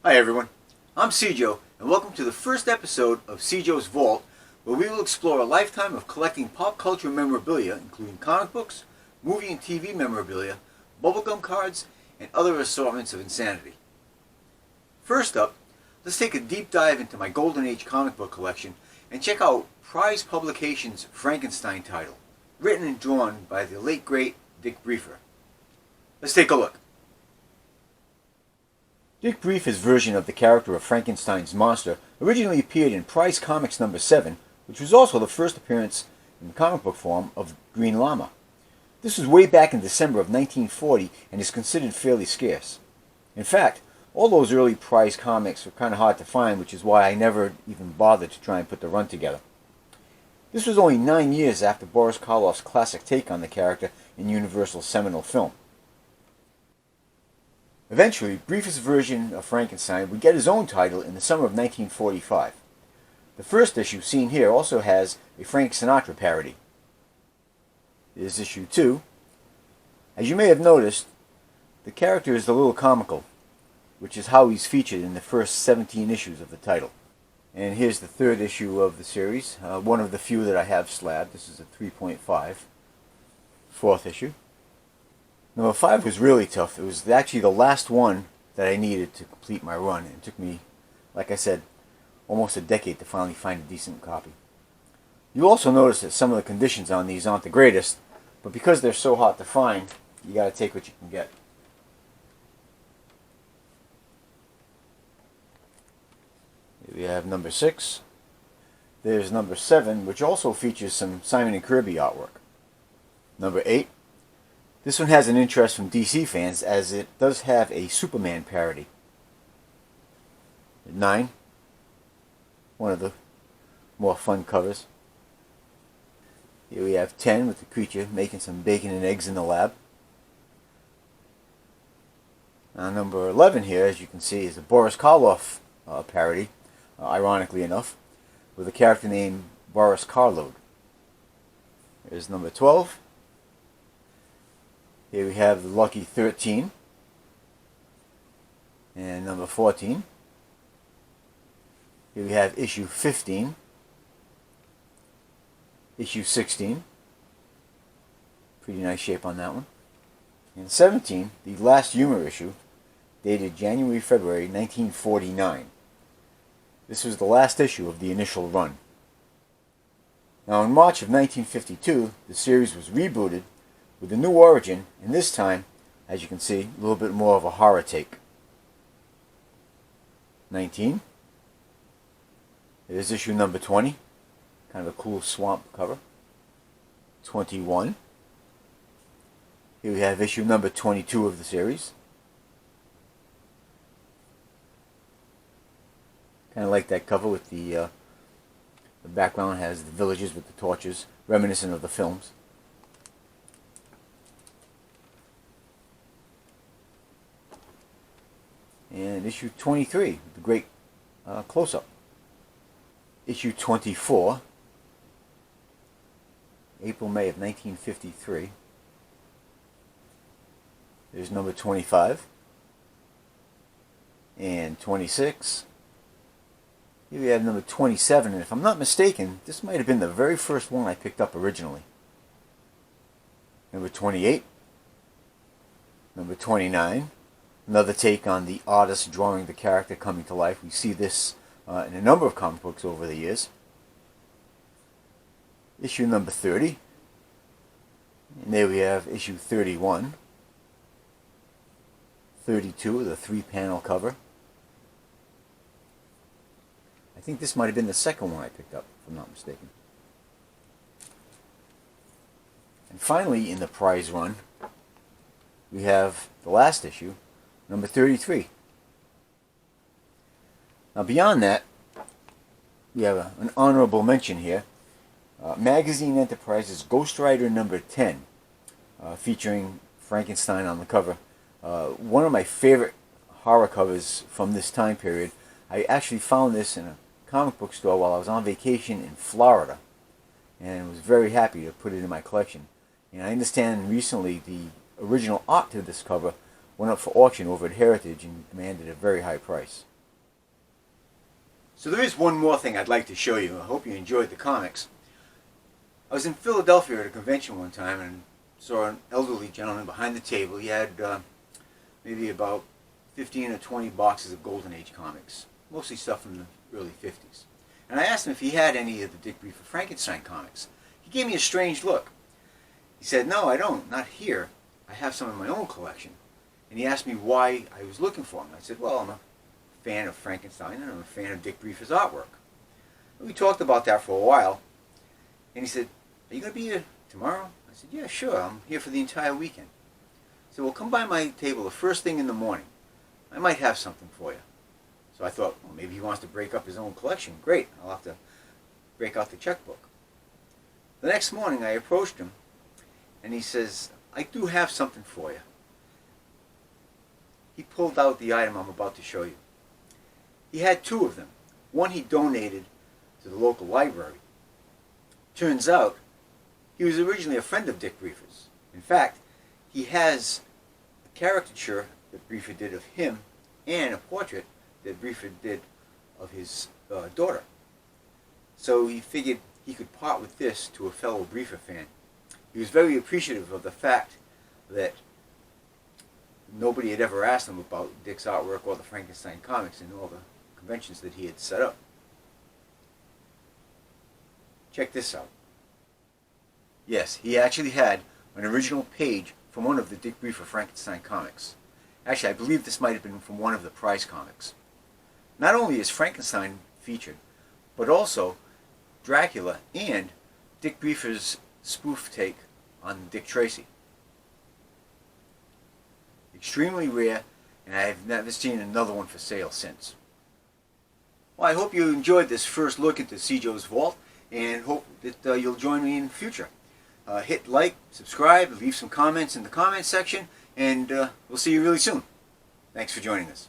Hi everyone, I'm Sijo, and welcome to the first episode of Sijo's Vault, where we will explore a lifetime of collecting pop culture memorabilia, including comic books, movie and TV memorabilia, bubblegum cards, and other assortments of insanity. First up, let's take a deep dive into my Golden Age comic book collection and check out Prize Publications' Frankenstein title, written and drawn by the late great Dick Briefer. Let's take a look. Dick Briefer's version of the character of Frankenstein's monster originally appeared in Prize Comics number 7, which was also the first appearance in comic book form of Green Llama. This was way back in December of 1940 and is considered fairly scarce. In fact, all those early Prize comics were kind of hard to find, which is why I never even bothered to try and put the run together. This was only 9 years after Boris Karloff's classic take on the character in Universal's seminal film. Eventually, Briefer's version of Frankenstein would get his own title in the summer of 1945. The first issue seen here also has a Frank Sinatra parody. Here's issue 2. As you may have noticed, the character is a little comical, which is how he's featured in the first 17 issues of the title. And here's the third issue of the series, one of the few that I have slabbed. This is a 3.5, fourth issue. Number 5 was really tough. It was actually the last one that I needed to complete my run. It took me, like I said, almost a decade to finally find a decent copy. You'll also notice that some of the conditions on these aren't the greatest, but because they're so hard to find, you gotta take what you can get. Here we have number 6. There's number 7, which also features some Simon and Kirby artwork. Number 8. This one has an interest from DC fans, as it does have a Superman parody. 9, one of the more fun covers. Here we have 10 with the creature making some bacon and eggs in the lab. Now number 11 here, as you can see, is a Boris Karloff parody, ironically enough, with a character named Boris Karloff. Here's number 12. Here we have the Lucky 13 and number 14. Here we have issue 15, issue 16. Pretty nice shape on that one. And 17, the last humor issue, dated January-February 1949. This was the last issue of the initial run. Now in March of 1952, the series was rebooted with a new origin, and this time, as you can see, a little bit more of a horror take. 19. Here's issue number 20. Kind of a cool swamp cover. 21. Here we have issue number 22 of the series. Kind of like that cover with the background has the villagers with the torches, reminiscent of the films. And issue 23, the great close-up. Issue 24, April-May of 1953. There's number 25. And 26. Here we have number 27, and if I'm not mistaken, this might have been the very first one I picked up originally. Number 28. Number 29. Another take on the artist drawing the character coming to life. We see this in a number of comic books over the years. Issue number 30. And there we have issue 31. 32, the 3-panel cover. I think this might have been the second one I picked up, if I'm not mistaken. And finally, in the prize run, we have the last issue, number 33. Now beyond that, we have an honorable mention here. Magazine Enterprises Ghost Rider number 10, featuring Frankenstein on the cover. One of my favorite horror covers from this time period. I actually found this in a comic book store while I was on vacation in Florida, and was very happy to put it in my collection. And I understand recently the original art to this cover went up for auction over at Heritage and demanded a very high price. So there is one more thing I'd like to show you. I hope you enjoyed the comics. I was in Philadelphia at a convention one time and saw an elderly gentleman behind the table. He had maybe about 15 or 20 boxes of Golden Age comics, mostly stuff from the early 50s. And I asked him if he had any of the Dick Briefer Frankenstein comics. He gave me a strange look. He said, "No, I don't, not here. I have some in my own collection." And he asked me why I was looking for them. I said, "Well, I'm a fan of Frankenstein and I'm a fan of Dick Briefer's artwork." And we talked about that for a while. And he said, "Are you going to be here tomorrow?" I said, "Yeah, sure. I'm here for the entire weekend." He said, "Well, come by my table the first thing in the morning. I might have something for you." So I thought, well, maybe he wants to break up his own collection. Great. I'll have to break out the checkbook. The next morning I approached him and he says, "I do have something for you." He pulled out the item I'm about to show you. He had two of them. One he donated to the local library. Turns out he was originally a friend of Dick Briefer's. In fact, he has a caricature that Briefer did of him and a portrait that Briefer did of his daughter. So he figured he could part with this to a fellow Briefer fan. He was very appreciative of the fact that nobody had ever asked him about Dick's artwork or the Frankenstein comics in all the conventions that he had set up. Check this out. Yes, he actually had an original page from one of the Dick Briefer Frankenstein comics. Actually, I believe this might have been from one of the prize comics. Not only is Frankenstein featured, but also Dracula and Dick Briefer's spoof take on Dick Tracy. Extremely rare, and I have never seen another one for sale since. Well, I hope you enjoyed this first look into Sijo's vault, and hope that you'll join me in the future. Hit like, subscribe, leave some comments in the comment section, and we'll see you really soon. Thanks for joining us.